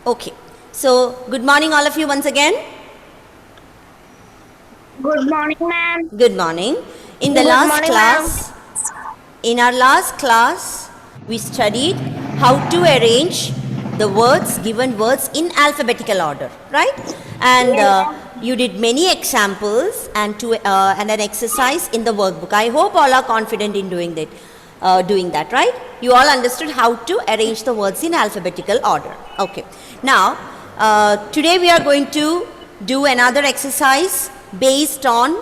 Okay. So, good morning all of you once again. Good morning, ma'am. Good morning. In the Good last morning, class, in our last class, we studied how to arrange the words, given words in alphabetical order, right? And you did many examples and an exercise in the workbook. I hope all are confident in doing that, right? You all understood how to arrange the words in alphabetical order. Okay. Now, today we are going to do another exercise based on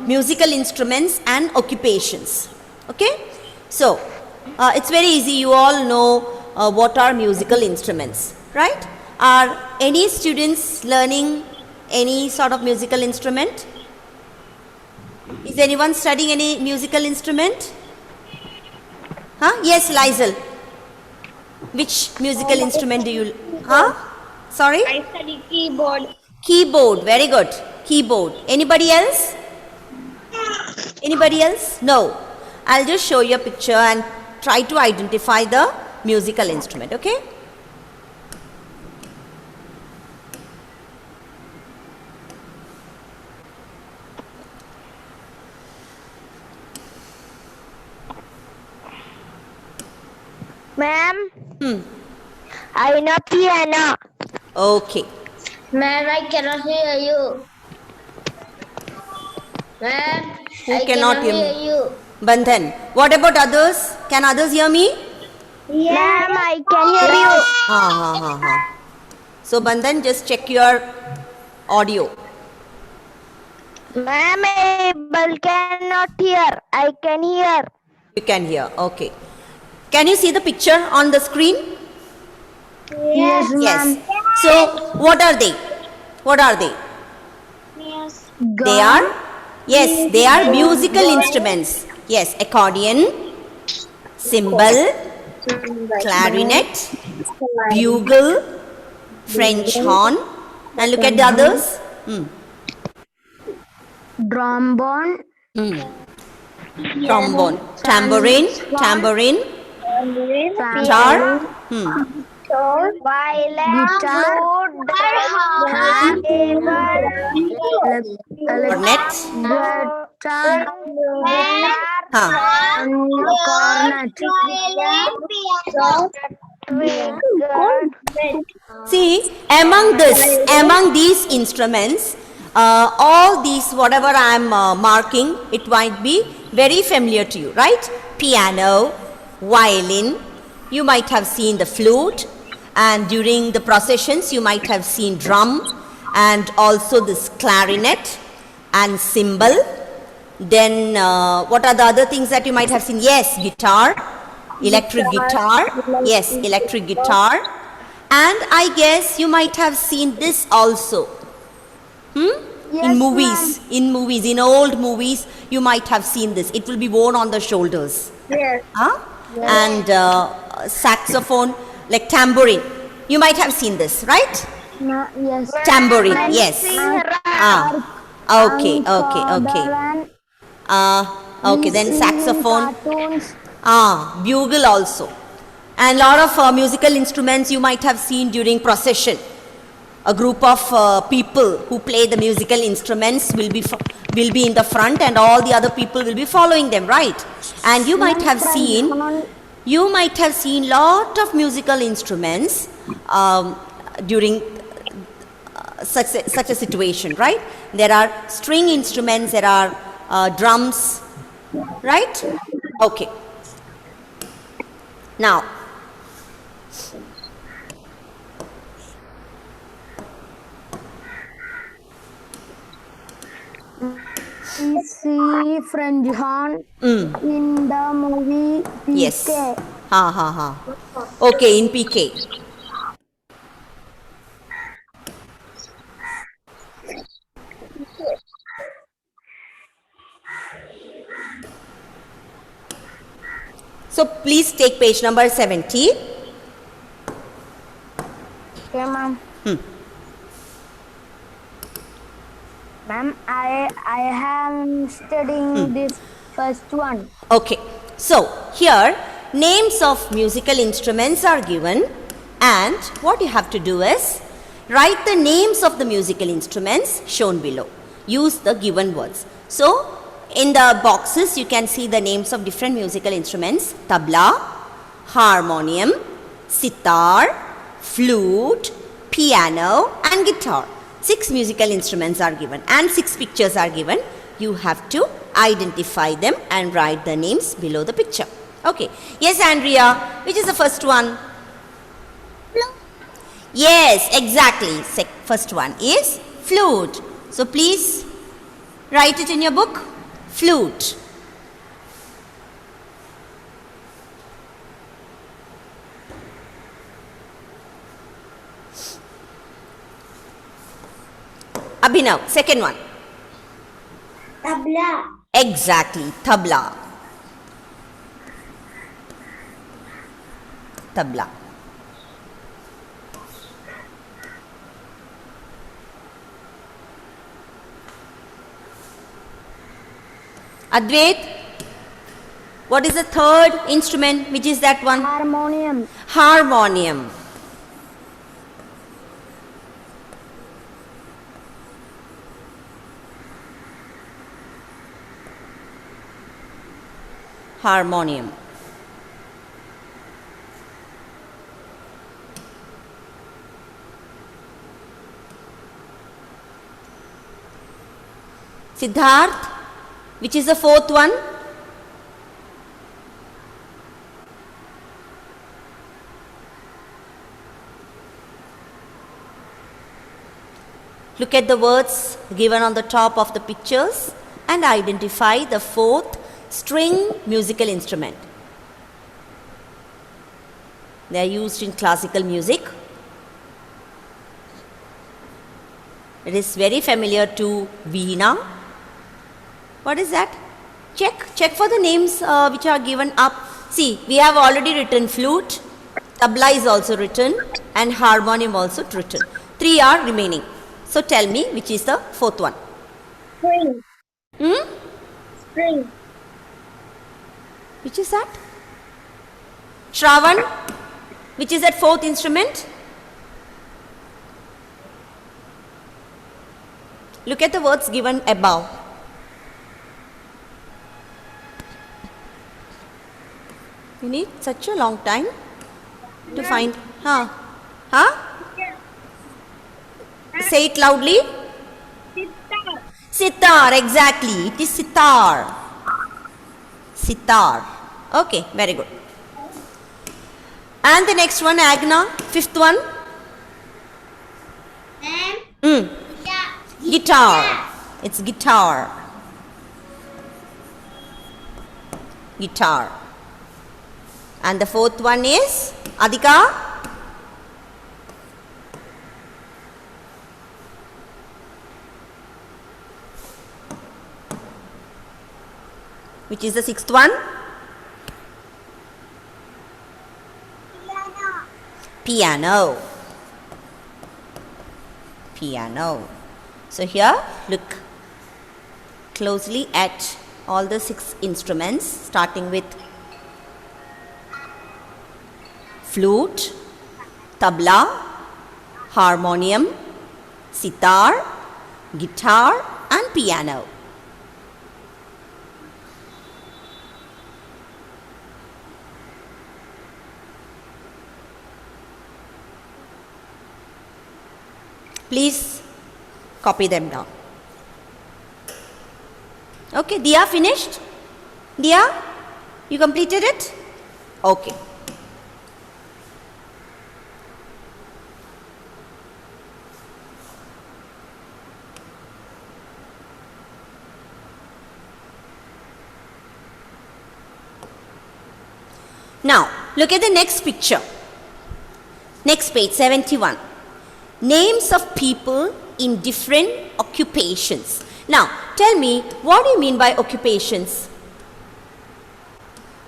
musical instruments and occupations. Okay? So, it's very easy. You all know what are musical instruments, right? Are any students learning any sort of musical instrument? Is anyone studying any musical instrument? Huh? Yes, Lizel. Which musical instrument do you... Huh? Sorry? I study keyboard. Keyboard. Very good. Keyboard. Anybody else? Anybody else? No. I'll just show you a picture and try to identify the musical instrument, okay? Ma'am, I know piano. Okay. Ma'am, I cannot hear you. Ma'am, Who cannot hear me? you. Bandhan. What about others? Can others hear me? Ma'am, I can hear you. Ha. So Bandhan, just check your audio. Ma'am, I cannot hear. I can hear. You can hear. Okay. Can you see the picture on the screen? Yes, Yes. So what are they? What are they? Yes. They are, yes, they are musical instruments. Yes, accordion, cymbal, clarinet, bugle, French horn, and look at the others. Trombone. Trombone, tambourine, guitar, cornet, See, among these instruments, all these, whatever I am marking, it might be very familiar to you, right? Piano, violin, you might have seen the flute, and during the processions, you might have seen drum, and also this clarinet and cymbal. Then, what are the other things that you might have seen? Yes, guitar, electric guitar. Yes, electric guitar. And I guess you might have seen this also. In movies, in old movies, you might have seen this. It will be worn on the shoulders. Yes. And saxophone, like tambourine. You might have seen this, right? Yes. Tambourine, yes. Okay. Okay, then saxophone. Bugle also. And a lot of musical instruments you might have seen during procession. A group of people who play the musical instruments will be in the front, and all the other people will be following them, right? And you might have seen lot of musical instruments during such a situation, right? There are string instruments, there are drums, right? Okay. Now, We see French horn in the movie PK. yes. Okay, in PK. So please take page number 70. Okay, ma'am. Ma'am, I am studying this first one. Okay. So here names of musical instruments are given, And what you have to do is write the names of the musical instruments shown below. Use the given words. So, in the boxes you can see the names of different musical instruments: tabla, harmonium, sitar, flute, piano and guitar. 6 musical instruments are given and 6 pictures are given. You have to identify them and write the names below the picture. Okay. Yes, Andrea, which is the first one? Yes, exactly. First one is flute. So please write it in your book. Flute. Abhinav, second one. Tabla. Exactly, tabla. Tabla. Advait, what is the third instrument? Which is that one? Harmonium. Harmonium. Harmonium. Siddharth, which is the fourth one? Look at the words given on the top of the pictures and identify the fourth string musical instrument. They are used in classical music. It is very familiar to veena. What is that? Check for the names which are given up. See, we have already written flute, tabla is also written and harmonium also written. 3 are remaining. So tell me which is the fourth one. String. Hmm? String. Which is that? Shravan, which is that fourth instrument? Look at the words given above. You need such a long time to find. Huh? Say it loudly. Sitar. Sitar, exactly. It is sitar. Sitar. Okay, very good. And the next one, Agna, fifth one. Guitar. It's guitar. Guitar. And the fourth one is Adhika. Which is the sixth one? Piano. Piano. So here look closely at all the 6 instruments, starting with flute, tabla, harmonium, sitar, guitar and piano. Please copy them down. Okay, Dia finished? Dia, you completed it? Okay. Now, look at the next picture. Next page, 71. Names of people in different occupations. Now, tell me, what do you mean by occupations?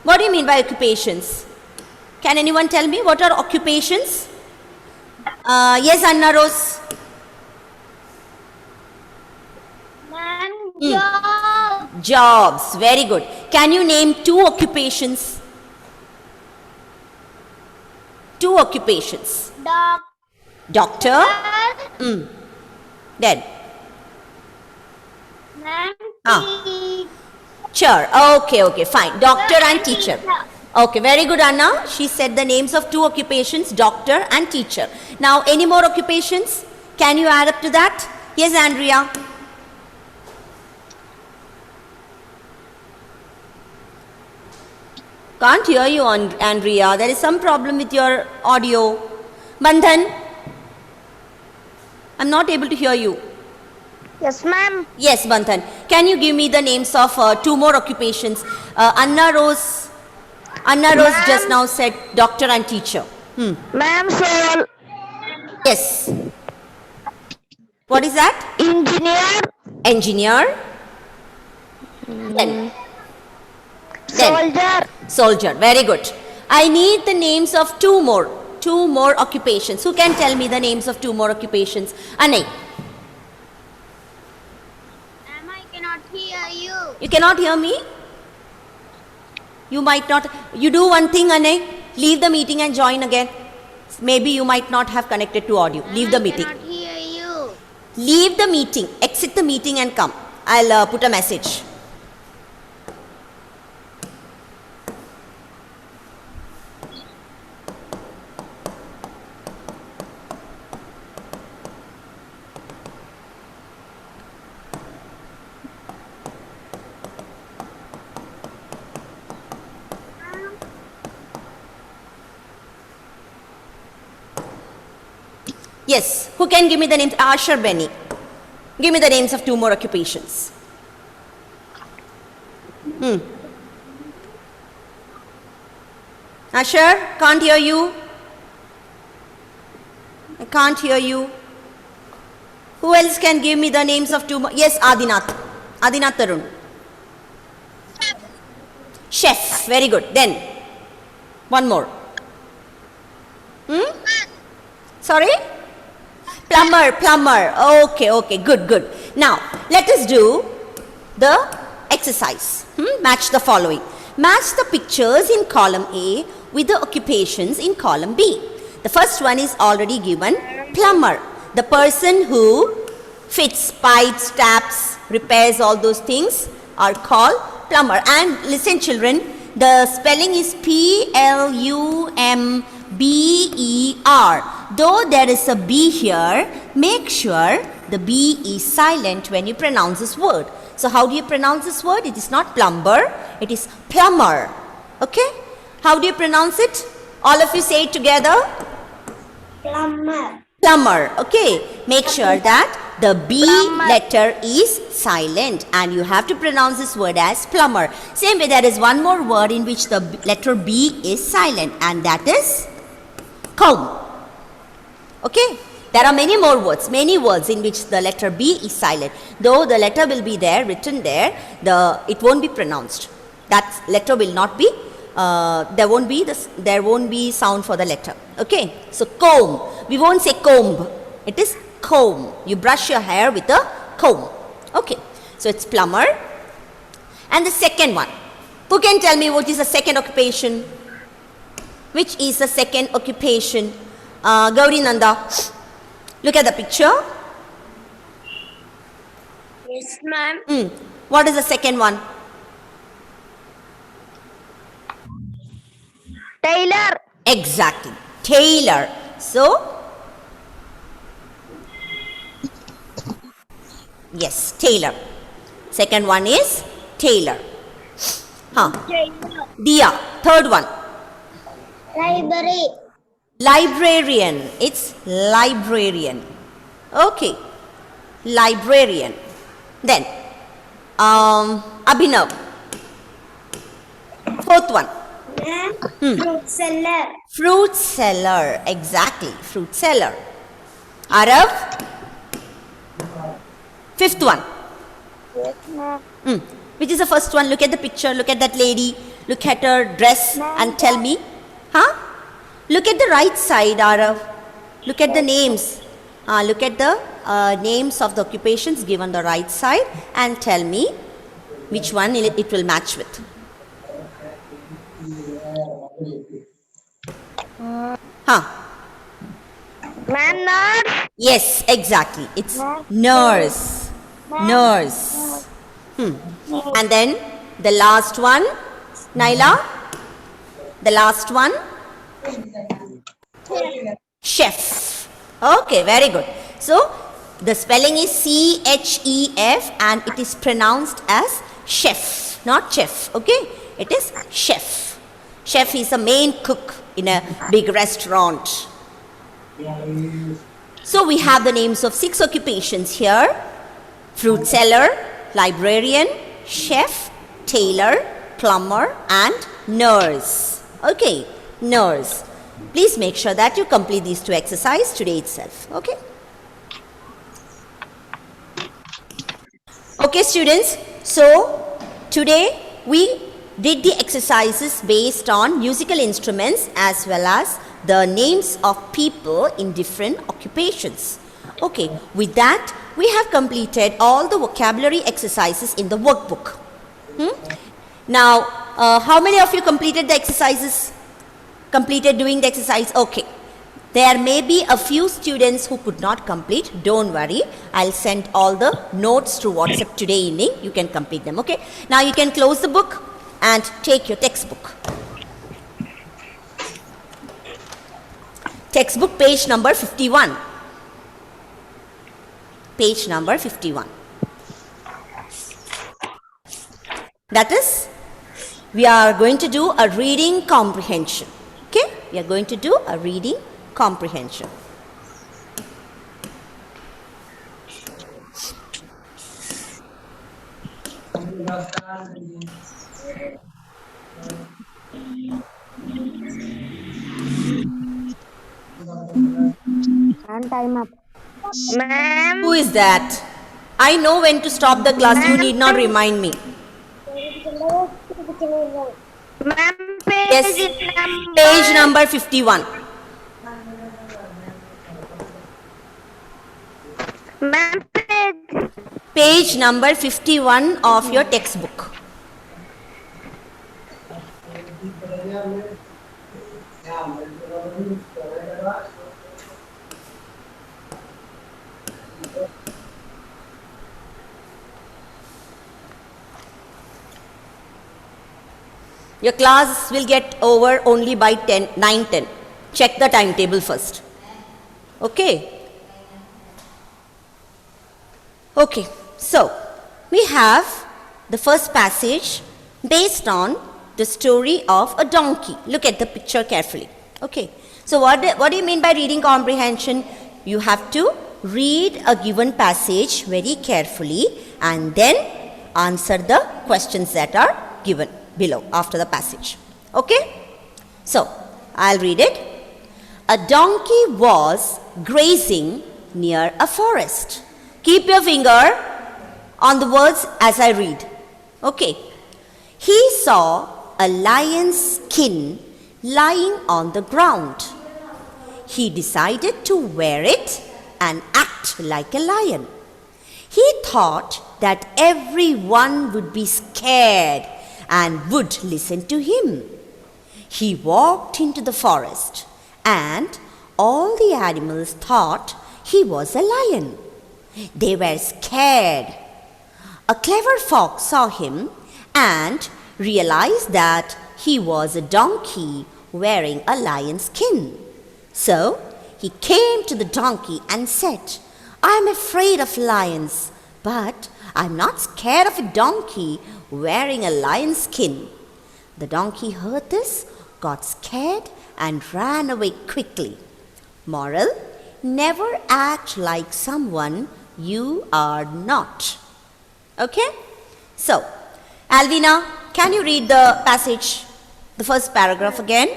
What do you mean by occupations? Can anyone tell me what are occupations? Yes, Anna Rose. Job. Jobs, very good. Can you name 2 occupations? two occupations. Doctor. Then. Teacher. Okay, fine. Doctor and teacher. Okay, very good, Anna. She said the names of two occupations, doctor and teacher. Now, any more occupations? Can you add up to that? Yes, Andrea. Can't hear you, Andrea. There is some problem with your audio. Bandhan, I'm not able to hear you. Yes, ma'am. Yes, Bandhan. Can you give me the names of two more occupations? Anna Rose just now said doctor and teacher. Ma'am, soul. Yes. What is that? Engineer. Then. Soldier. Very good. I need the names of two more occupations. Who can tell me the names of two more occupations? Anay. I cannot hear you. You cannot hear me? You might not. You do one thing, Anay. Leave the meeting and join again. Maybe you might not have connected to audio. Leave the meeting. I cannot hear you. Leave the meeting. Exit the meeting and come. I'll put a message. Yes, who can give me the names? Asher, Benny. Give me the names of two more occupations. Asher, can't hear you. I can't hear you. Who else can give me the names of two more? Yes, Adinath. Adinath Tarun. Chef, very good. Then, one more. Sorry? Plumber. Okay, good. Now, let us do the exercise. Match the following. Match the pictures in column A with the occupations in column B. The first one is already given, plumber. The person who fits pipes, taps, repairs all those things are called plumber. And listen children, the spelling is Plumber. Though there is a B here, make sure the B is silent when you pronounce this word. So how do you pronounce this word? It is not plumber, it is plumber. Okay? How do you pronounce it? All of you say it together. Plumber. Okay. Make sure that the B letter is silent and you have to pronounce this word as plumber. Same way, there is one more word in which the letter B is silent, and that is comb. Okay. There are many more words, many words in which the letter B is silent. Though the letter will be there, written there, it won't be pronounced. That letter will not be, there won't be sound for the letter. Okay. So comb. We won't say comb. It is comb. You brush your hair with a comb. Okay. So it's plumber. And the second one. Who can tell me what is the second occupation? Which is the second occupation? Gauri Nanda. Look at the picture. Yes, ma'am. What is the second one? Tailor. Exactly. Tailor. So, yes, tailor. Second one is tailor. Dia. Third one. Librarian. It's librarian. Okay. Librarian. Then, Abhinav. Fourth one. Fruit seller. Fruit seller. Exactly. Fruit seller. Arav. Fifth one. Yes, ma'am. Which is the first one? Look at the picture. Look at that lady. Look at her dress and tell me. Look at the right side, Arav. Look at the names. Look at the names of the occupations given on the right side and tell me which one it will match with. Huh. Ma'am, nurse. Yes, exactly. It's nurse. Nurse. And then the last one, Naila. The last one, chef. Okay, very good. So the spelling is C-H-E-F and it is pronounced as chef, not chef. Okay, it is chef. Chef is a main cook in a big restaurant. So we have the names of 6 occupations here: fruit seller, librarian, chef, tailor, plumber and nurse. Okay, nurse. Please make sure that you complete these 2 exercises today itself. Okay. Okay students, so today we did the exercises based on musical instruments as well as the names of people in different occupations. Okay, with that we have completed all the vocabulary exercises in the workbook. Now, how many of you completed the exercises? Completed doing the exercise? Okay. There may be a few students who could not complete. Don't worry. I'll send all the notes through WhatsApp today evening. You can complete them. Okay. Now you can close the book and take your textbook. Textbook page number 51. Page number 51. That is, we are going to do a reading comprehension. Okay? We are going to do a reading comprehension. And time up. Ma'am. Who is that? I know when to stop the class. You need not remind me. Ma'am, page Yes. number. Page number 51. Ma'am, page. Page number 51 of your textbook. Your class will get over only by 9:10. Check the timetable first. Okay. Okay. So, we have the first passage based on the story of a donkey. Look at the picture carefully. Okay. So, what do you mean by reading comprehension? You have to read a given passage very carefully and then answer the questions that are given below after the passage. Okay? So, I'll read it. A donkey was grazing near a forest. Keep your finger on the words as I read. Okay. He saw a lion's skin lying on the ground. He decided to wear it and act like a lion. He thought that everyone would be scared and would listen to him. He walked into the forest and all the animals thought he was a lion. They were scared. A clever fox saw him and realized that he was a donkey wearing a lion's skin. So he came to the donkey and said, "I am afraid of lions, but I am not scared of a donkey wearing a lion's skin." The donkey heard this, got scared, and ran away quickly. Moral: never act like someone you are not. Okay? So, Alvina, can you read the passage, the first paragraph again?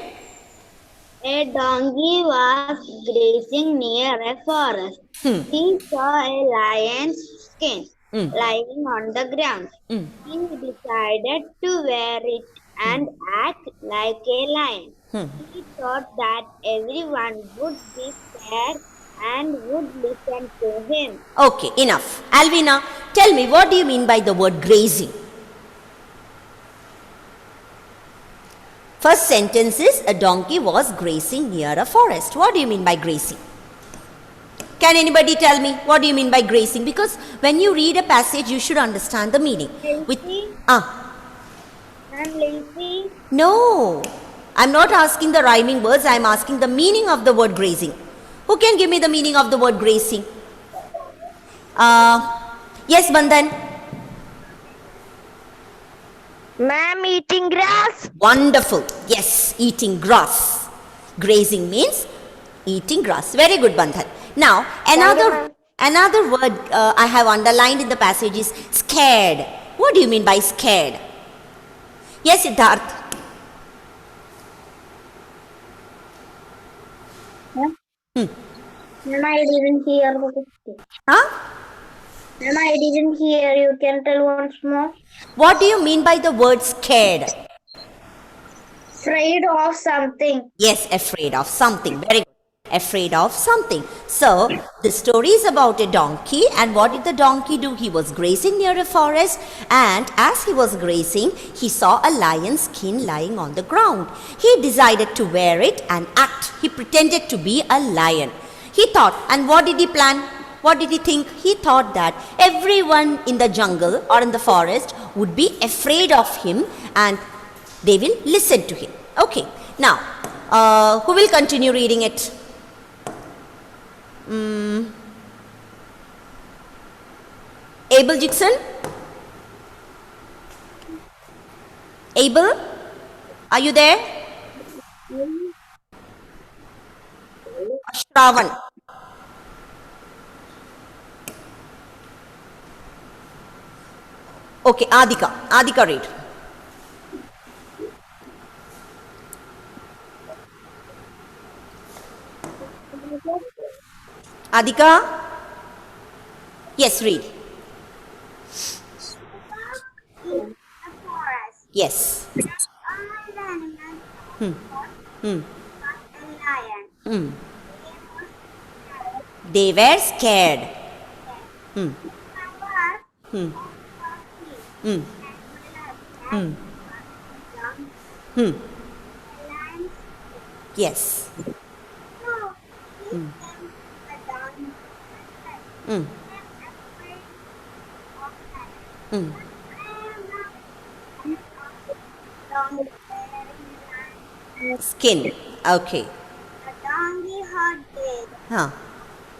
A donkey was grazing near a forest. He saw a lion's skin lying on the ground. He decided to wear it and act like a lion. He thought that everyone would be scared and would listen to him. Okay, enough. Alvina, tell me, what do you mean by the word grazing? First sentence is a donkey was grazing near a forest. What do you mean by grazing? Can anybody tell me what do you mean by grazing? Because when you read a passage, you should understand the meaning. Lazy. I'm lazy. No, I'm not asking the rhyming words. I'm asking the meaning of the word grazing. Who can give me the meaning of the word grazing? Yes, Bandhan. Ma'am, eating grass. Wonderful. Yes, eating grass. Grazing means eating grass. Very good, Bandhan. Now, another word I have underlined in the passage is scared. What do you mean by scared? Yes, Siddharth. Ma'am, I didn't hear the question. Huh? Ma'am, I didn't hear. You can tell once more. What do you mean by the word scared? Afraid of something. Yes, afraid of something. Very good. Afraid of something. So, the story is about a donkey, and what did the donkey do? He was grazing near a forest, and as he was grazing, he saw a lion's skin lying on the ground. He decided to wear it and act. He pretended to be a lion. He thought, and what did he plan? What did he think? He thought that everyone in the jungle or in the forest would be afraid of him and they will listen to him. Okay, now, who will continue reading it? Abel Dixon? Abel? Are you there? Shravan? Okay, Adhika. Adhika, read. Adhika? Yes, read. In the forest. Yes. All the animals Hmm. a lion. They were scared. Hmm. Hmm. Hmm. Hmm. Hmm. Yes. Hmm. Hmm. Hmm. Skin. Okay. The donkey heard this. Huh.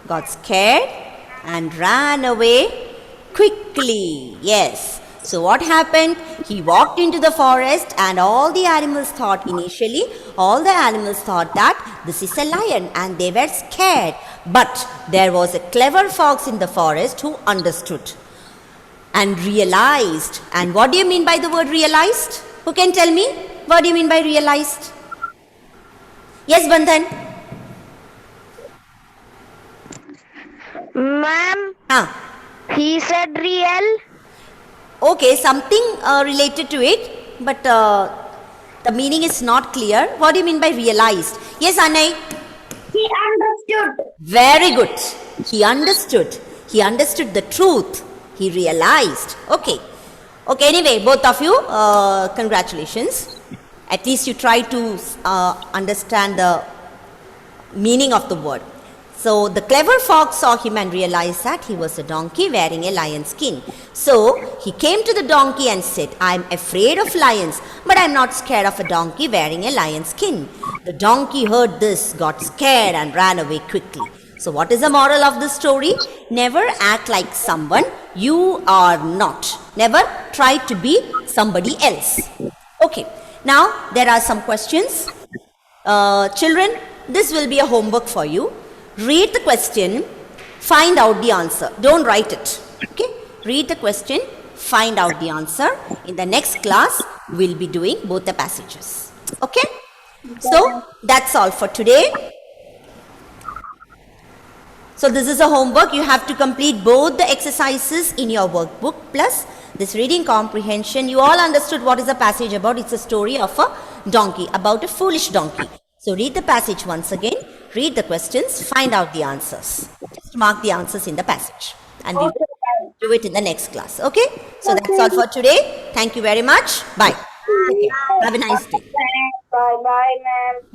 Got scared and ran away quickly. Yes. So what happened? He walked into the forest and all the animals thought that this is a lion and they were scared. But there was a clever fox in the forest who understood and realized. And what do you mean by the word realized? Who can tell me? What do you mean by realized? Yes, Bandhan. Ma'am, He said real. Okay, something related to it, but the meaning is not clear. What do you mean by realized? Yes, Anay. He understood. Very good. He understood. He understood the truth. He realized. Okay. Okay, anyway, both of you, congratulations. At least you try to understand the meaning of the word. So, the clever fox saw him and realized that he was a donkey wearing a lion's skin. So, he came to the donkey and said, I am afraid of lions, but I am not scared of a donkey wearing a lion's skin. The donkey heard this, got scared and ran away quickly. So, what is the moral of this story? Never act like someone you are not. Never try to be somebody else. Okay, now there are some questions. Children, this will be a homework for you. Read the question, find out the answer. Don't write it. Okay? Read the question, find out the answer. In the next class, we'll be doing both the passages. Okay? So, that's all for today. So, this is a homework. You have to complete both the exercises in your workbook plus this reading comprehension. You all understood what is the passage about. It's a story of a donkey, about a foolish donkey. So, read the passage once again. Read the questions, find out the answers. Just mark the answers in the passage and we will do it in the next class. Okay? So that's all for today. Thank you very much. Bye. Okay. Have a nice day. Bye bye, ma'am.